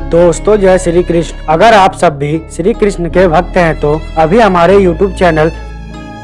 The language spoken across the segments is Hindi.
दोस्तों जय श्री कृष्ण। अगर आप सब भी श्री कृष्ण के भक्त हैं तो अभी हमारे YouTube चैनल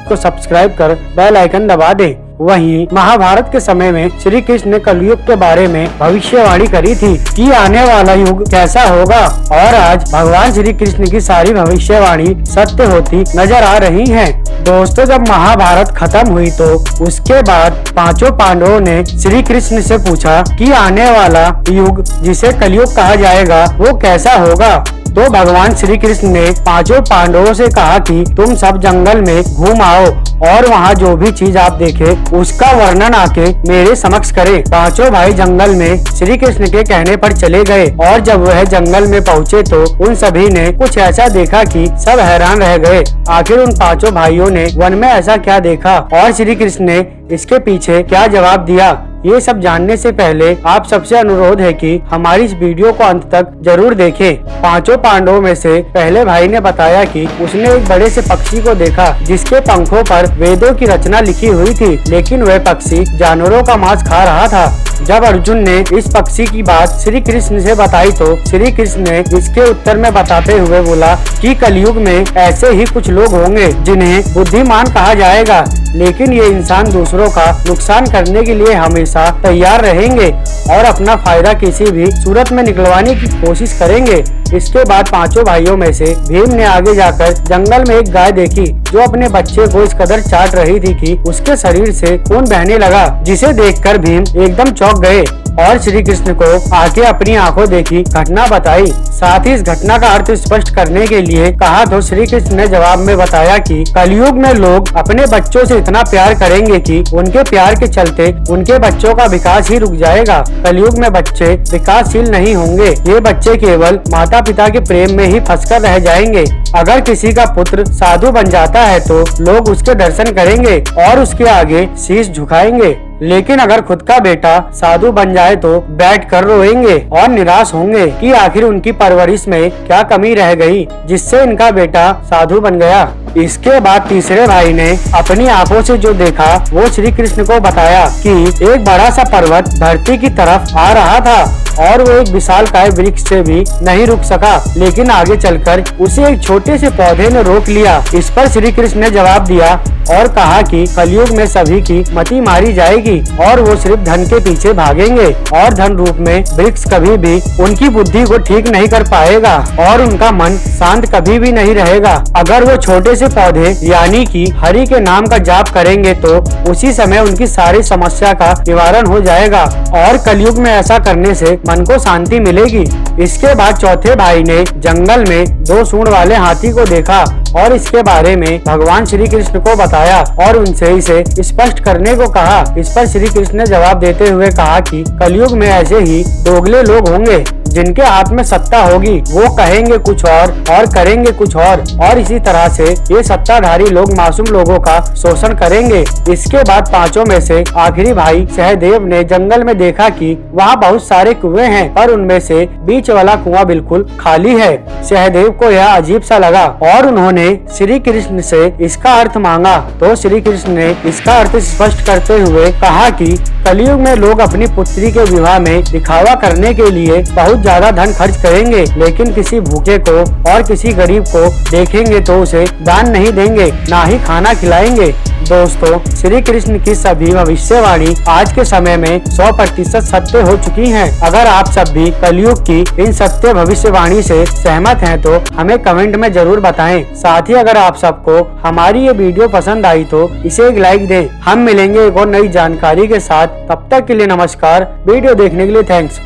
को सब्सक्राइब कर बेल आइकन दबा दें। वहीं महाभारत के समय में श्री कृष्ण ने कलयुग के बारे में भविष्यवाणी करी थी कि आने वाला युग कैसा होगा, और आज भगवान श्री कृष्ण की सारी भविष्यवाणी सत्य होती नजर आ रही है। दोस्तों जब महाभारत खत्म हुई तो उसके बाद पांचों पांडवों ने श्री कृष्ण से पूछा कि आने वाला युग जिसे कलयुग कहा जाएगा वो कैसा होगा। तो भगवान श्री कृष्ण ने पांचों पांडवों से कहा कि तुम सब जंगल में घूम आओ और वहाँ जो भी चीज आप देखे उसका वर्णन आके मेरे समक्ष करें। पांचों भाई जंगल में श्री कृष्ण के कहने पर चले गए और जब वह जंगल में पहुँचे तो उन सभी ने कुछ ऐसा देखा कि सब हैरान रह गए। आखिर उन पांचों भाइयों ने वन में ऐसा क्या देखा और श्री कृष्ण ने इसके पीछे क्या जवाब दिया, ये सब जानने से पहले आप सबसे अनुरोध है कि हमारी इस वीडियो को अंत तक जरूर देखें। पांचों पांडवों में से पहले भाई ने बताया कि उसने एक बड़े से पक्षी को देखा जिसके पंखों पर वेदों की रचना लिखी हुई थी, लेकिन वह पक्षी जानवरों का मांस खा रहा था। जब अर्जुन ने इस पक्षी की बात श्री कृष्ण से बताई तो श्री कृष्ण ने इसके उत्तर में बताते हुए बोला कि कलयुग में ऐसे ही कुछ लोग होंगे जिन्हें बुद्धिमान कहा जाएगा, लेकिन ये इंसान दूसरों का नुकसान करने के लिए हमेशा तैयार रहेंगे और अपना फायदा किसी भी सूरत में निकलवाने की कोशिश करेंगे। इसके बाद पांचों भाइयों में से भीम ने आगे जाकर जंगल में एक गाय देखी जो अपने बच्चे को इस कदर चाट रही थी कि उसके शरीर से खून बहने लगा, जिसे देखकर भीम एकदम चौंक गए और श्री कृष्ण को आके अपनी आंखों देखी घटना बताई। साथ ही इस घटना का अर्थ स्पष्ट करने के लिए कहा तो श्री कृष्ण ने जवाब में बताया कि कलयुग में लोग अपने बच्चों से इतना प्यार करेंगे कि उनके प्यार के चलते उनके बच्चों का विकास ही रुक जाएगा। कलयुग में बच्चे विकासशील नहीं होंगे, ये बच्चे केवल माता पिता के प्रेम में ही फंसकर रह जाएंगे। अगर किसी का पुत्र साधु बन जाता है तो लोग उसके दर्शन करेंगे और उसके आगे शीश झुकाएंगे, लेकिन अगर खुद का बेटा साधु बन जाए तो बैठ कर रोएंगे और निराश होंगे कि आखिर उनकी परवरिश में क्या कमी रह गई जिससे इनका बेटा साधु बन गया। इसके बाद तीसरे भाई ने अपनी आंखों से जो देखा वो श्री कृष्ण को बताया कि एक बड़ा सा पर्वत धरती की तरफ आ रहा था और वो एक विशालकाय वृक्ष से भी नहीं रुक सका, लेकिन आगे चलकर उसे एक छोटे से पौधे ने रोक लिया। इस पर श्री कृष्ण ने जवाब दिया और कहा कि कलयुग में सभी की मति मारी जाएगी और वो सिर्फ धन के पीछे भागेंगे और धन रूप में वृक्ष कभी भी उनकी बुद्धि को ठीक नहीं कर पाएगा और उनका मन शांत कभी भी नहीं रहेगा। अगर वो छोटे से पौधे यानी कि हरि के नाम का जाप करेंगे तो उसी समय उनकी सारी समस्या का निवारण हो जाएगा और कलयुग में ऐसा करने से मन को शांति मिलेगी। इसके बाद चौथे भाई ने जंगल में 2 सूंड वाले हाथी को देखा और इसके बारे में भगवान श्री कृष्ण को बताया और उनसे इसे स्पष्ट करने को कहा। इस पर श्री कृष्ण ने जवाब देते हुए कहा कि कलयुग में ऐसे ही दोगले लोग होंगे जिनके हाथ में सत्ता होगी, वो कहेंगे कुछ और करेंगे कुछ और इसी तरह से ये सत्ताधारी लोग मासूम लोगों का शोषण करेंगे। इसके बाद पांचों में से आखिरी भाई सहदेव ने जंगल में देखा कि वहाँ बहुत सारे कुएं हैं पर उनमें से बीच वाला कुआं बिल्कुल खाली है। सहदेव को यह अजीब सा लगा और उन्होंने श्री कृष्ण से इसका अर्थ मांगा तो श्री कृष्ण ने इसका अर्थ स्पष्ट करते हुए कहा कि कलयुग में लोग अपनी पुत्री के विवाह में दिखावा करने के लिए बहुत ज्यादा धन खर्च करेंगे, लेकिन किसी भूखे को और किसी गरीब को देखेंगे तो उसे दान नहीं देंगे, ना ही खाना खिलाएंगे। दोस्तों श्री कृष्ण की सभी भविष्यवाणी आज के समय में 100% सत्य हो चुकी हैं। अगर आप सब भी कलयुग की इन सत्य भविष्यवाणी से सहमत हैं तो हमें कमेंट में जरूर बताएं। साथ ही अगर आप सबको हमारी ये वीडियो पसंद आई तो इसे एक लाइक दें। हम मिलेंगे एक और नई जानकारी के साथ, तब तक के लिए नमस्कार। वीडियो देखने के लिए थैंक्स।